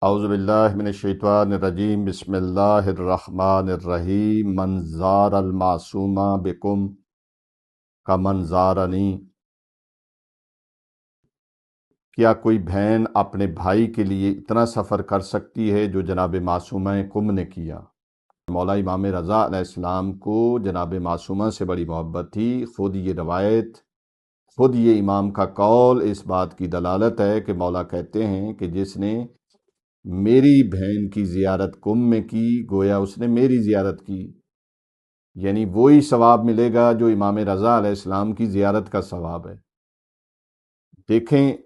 اعوذ باللہ من الشیطان الرجیم بسم اللہ الرحمن الرحیم من زار المعصومہ بکم کمن زارنی۔ کیا کوئی بہن اپنے بھائی کے لیے اتنا سفر کر سکتی ہے جو جناب معصومہ کم نے کیا؟ مولا امام رضا علیہ السلام کو جناب معصومہ سے بڑی محبت تھی۔ خود یہ روایت، خود یہ امام کا قول اس بات کی دلالت ہے کہ مولا کہتے ہیں کہ جس نے میری بہن کی زیارت کم میں کی گویا اس نے میری زیارت کی، یعنی وہی ثواب ملے گا جو امام رضا علیہ السلام کی زیارت کا ثواب ہے۔ دیکھیں،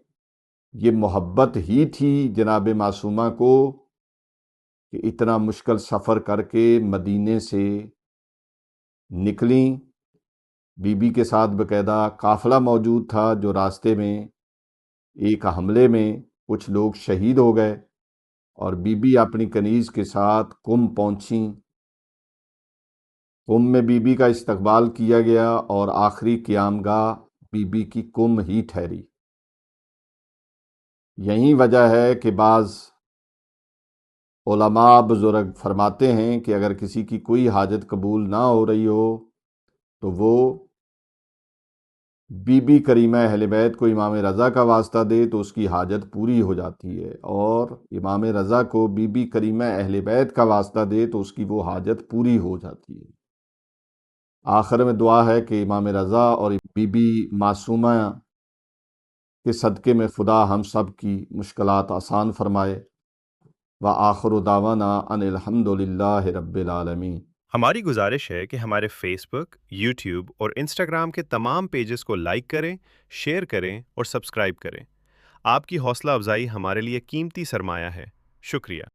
یہ محبت ہی تھی جناب معصومہ کو کہ اتنا مشکل سفر کر کے مدینے سے نکلیں۔ بی بی کے ساتھ باقاعدہ قافلہ موجود تھا، جو راستے میں ایک حملے میں کچھ لوگ شہید ہو گئے، اور بی بی اپنی کنیز کے ساتھ قم پہنچیں۔ قم میں بی بی کا استقبال کیا گیا اور آخری قیام گاہ بی بی کی قم ہی ٹھہری۔ یہی وجہ ہے کہ بعض علماء بزرگ فرماتے ہیں کہ اگر کسی کی کوئی حاجت قبول نہ ہو رہی ہو تو وہ بی بی کریمہ اہل بیت کو امام رضا کا واسطہ دے تو اس کی حاجت پوری ہو جاتی ہے، اور امام رضا کو بی بی کریمہ اہل بیت کا واسطہ دے تو اس کی وہ حاجت پوری ہو جاتی ہے۔ آخر میں دعا ہے کہ امام رضا اور بی بی معصومہ کے صدقے میں خدا ہم سب کی مشکلات آسان فرمائے۔ وآخر دعوانا ان الحمد للہ رب العالمین۔ ہماری گزارش ہے کہ ہمارے فیس بک، یوٹیوب اور انسٹاگرام کے تمام پیجز کو لائک کریں، شیئر کریں اور سبسکرائب کریں۔ آپ کی حوصلہ افزائی ہمارے لیے قیمتی سرمایہ ہے۔ شکریہ۔